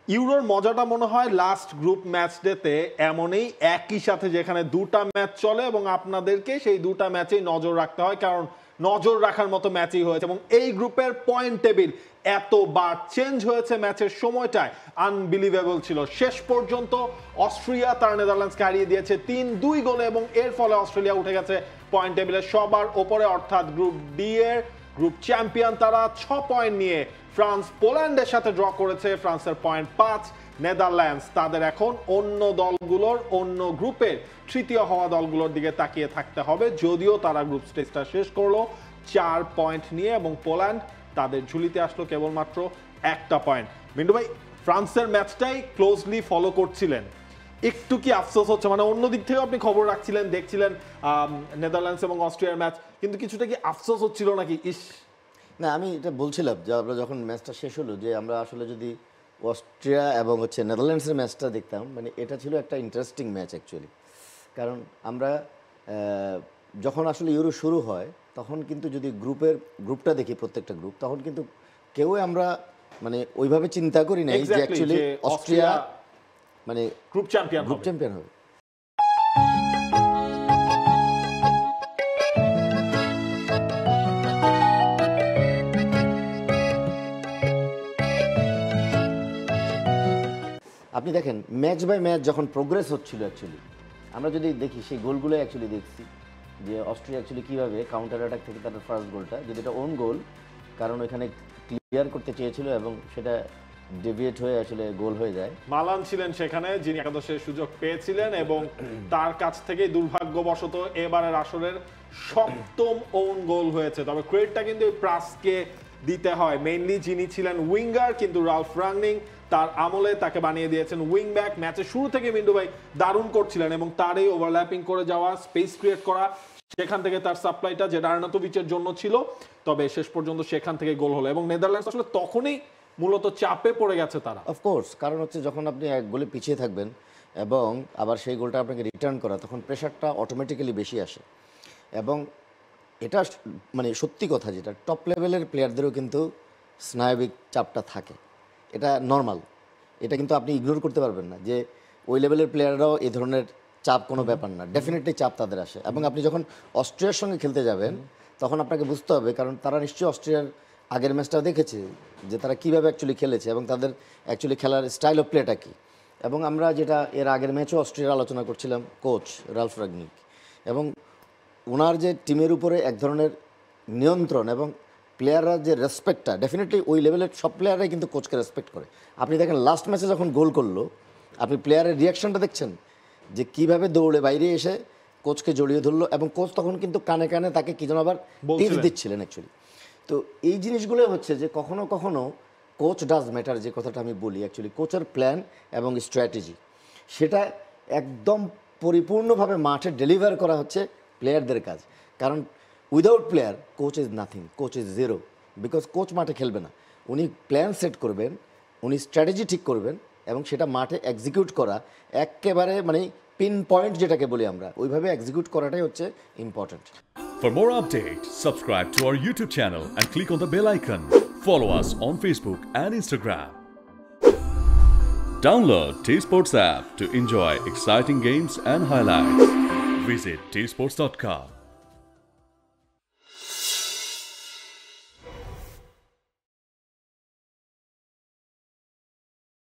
ইউরোর মজাটা মনে হয় লাস্ট গ্রুপ ম্যাচ ডেতে এমনই একই সাথে যেখানে দুটা ম্যাচ চলে এবং আপনাদেরকে সেই দুটা ম্যাচেই নজর রাখতে হয়, কারণ নজর রাখার মতো ম্যাচই হয়েছে এবং এই গ্রুপের পয়েন্ট টেবিল এতবার চেঞ্জ হয়েছে ম্যাচের সময়টায়, আনবিলিভেবল ছিল। শেষ পর্যন্ত অস্ট্রিয়া তার নেদারল্যান্ডসকে হারিয়ে দিয়েছে 3-2 গোলে এবং এর ফলে অস্ট্রেলিয়া উঠে গেছে পয়েন্ট টেবিলের সবার ওপরে, অর্থাৎ গ্রুপ ডি এর গ্রুপ চ্যাম্পিয়ন তারা 6 পয়েন্ট নিয়ে। ফ্রান্স পোল্যান্ডের সাথে ড্র করেছে, ফ্রান্সের পয়েন্ট 5। নেদারল্যান্ডস তাদের এখন অন্য দলগুলোর, অন্য গ্রুপের তৃতীয় হওয়া দলগুলোর দিকে তাকিয়ে থাকতে হবে, যদিও তারা গ্রুপ স্টেজটা শেষ করলো 4 পয়েন্ট নিয়ে এবং পোল্যান্ড তাদের ঝুলিতে আসলো কেবলমাত্র 1টা পয়েন্ট। মিন্টু ভাই, ফ্রান্সের ম্যাচটাই ক্লোজলি ফলো করছিলেন, একটু কি আফসোস হচ্ছে? মানে অন্য দিক থেকেও আপনি খবর রাখছিলেন, দেখছিলেন নেদারল্যান্ডস এবং অস্ট্রিয়ার ম্যাচ, কিন্তু কিছুটা কি আফসোস হচ্ছিল নাকি? না, আমি এটা বলছিলাম যে আমরা যখন ম্যাচটা শেষ হলো যে আমরা আসলে যদি অস্ট্রিয়া এবং নেদারল্যান্ডসের ম্যাচটা দেখতাম, মানে এটা ছিল একটা ইন্টারেস্টিং ম্যাচ অ্যাকচুয়ালি। কারণ আমরা যখন আসলে ইউরো শুরু হয় তখন কিন্তু যদি গ্রুপটা দেখি, প্রত্যেকটা গ্রুপ, তখন কিন্তু কেউ আমরা মানে ওইভাবে চিন্তা করি নাই যে অ্যাকচুয়ালি অস্ট্রিয়া মানে গ্রুপ চ্যাম্পিয়ন হবে। আপনি দেখেন ম্যাচ বাই ম্যাচ যখন প্রোগ্রেস হচ্ছিল, অ্যাকচুয়ালি আমরা যদি দেখি সেই গোলগুলো অ্যাকচুয়ালি দেখছি যে অস্ট্রিয়া অ্যাকচুয়ালি কীভাবে কাউন্টার অ্যাটাক থেকে তাদের ফার্স্ট গোলটা, যদি এটা ওন গোল, কারণ ওইখানে ক্লিয়ার করতে চেয়েছিল এবং সেটা ডেভিয়েট হয়ে আসলে গোল হয়ে যায়। মালান ছিলেন সেখানে, যিনি একাদশের সুযোগ পেয়েছিলেন এবং তার কাছ থেকে দুর্ভাগ্যবশত এবারের আসরের 7ম ওন গোল হয়েছে। তবে ক্রেডিটটা কিন্তু প্রাসকে দিতে হয়, মেইনলি যিনি ছিলেন উইঙ্গার, কিন্তু রালফ রাংনিক তার আমলে তাকে বানিয়ে দিয়েছেন উইং ব্যাক। ম্যাচের শুরু থেকে মিন্টু ভাই দারুণ করছিলেন এবং তার এই ওভারল্যাপিং করে যাওয়া, স্পেস ক্রিয়েট করা, সেখান থেকে তার সাপ্লাইটা যেটা আর্নাতোভিচের জন্য ছিল, তবে শেষ পর্যন্ত সেখান থেকে গোল হলো এবং নেদারল্যান্ডস আসলে তখনই মূলত চাপে পড়ে গেছে তারা। অফকোর্স, কারণ যখন আপনি এক গোলে পিছিয়ে থাকবেন এবং আবার সেই গোলটা আপনাকে রিটার্ন করা, তখন প্রেশারটা অটোমেটিক্যালি বেশি আসে এবং এটা মানে সত্যি কথা, যেটা টপ লেভেলের প্লেয়ারদেরও কিন্তু স্নায়বিক চাপটা থাকে, এটা নর্মাল, এটা কিন্তু আপনি ইগনোর করতে পারবেন না যে ওই লেভেলের প্লেয়াররাও এই ধরনের চাপ কোনো ব্যাপার না, ডেফিনেটলি চাপ তাদের আসে। এবং আপনি যখন অস্ট্রিয়ার সঙ্গে খেলতে যাবেন তখন আপনাকে বুঝতে হবে, কারণ তারা নিশ্চয়ই অস্ট্রিয়ার আগের ম্যাচটা দেখেছে যে তারা কীভাবে অ্যাকচুয়ালি খেলেছে এবং তাদের অ্যাকচুয়ালি খেলার স্টাইল অফ প্লেটা কী। এবং আমরা যেটা এর আগের ম্যাচও অস্ট্রিয়ার আলোচনা করছিলাম, কোচ রালফ রাগনিক, এবং ওনার যে টিমের উপরে এক ধরনের নিয়ন্ত্রণ এবং প্লেয়াররা যে রেসপেক্টটা, ডেফিনেটলি ওই লেভেলের সব প্লেয়াররাই কিন্তু কোচকে রেসপেক্ট করে। আপনি দেখেন লাস্ট ম্যাচে যখন গোল করলো, আপনি প্লেয়ারের রিয়াকশনটা দেখছেন যে কীভাবে দৌড়ে বাইরে এসে কোচকে জড়িয়ে ধরলো এবং কোচ তখন কিন্তু কানে কানে তাকে কী যেন আবার টিপস দিচ্ছিলেন অ্যাকচুয়ালি। তো এই জিনিসগুলো হচ্ছে যে কখনো কখনো কোচ ডাজ ম্যাটার, যে কথাটা আমি বলি, অ্যাকচুয়ালি কোচের প্ল্যান এবং স্ট্র্যাটেজি সেটা একদম পরিপূর্ণভাবে মাঠে ডেলিভার করা হচ্ছে প্লেয়ারদের কাজ। কারণ without player coach is nothing, coach is zero, because coach মাঠে খেলবে না, উনি প্ল্যান সেট করবেন, উনি স্ট্র্যাটেজি ঠিক করবেন এবং সেটা মাঠে এক্সিকিউট করা একেবারে মানে পিন পয়েন্ট যেটাকে বলি আমরা, ওইভাবে এক্সিকিউট করাটাই হচ্ছে important. For more updates, subscribe to our YouTube channel and click on the bell icon. Follow us on Facebook and Instagram. Download T-Sports app to enjoy exciting games and highlights. Visit tsports.com.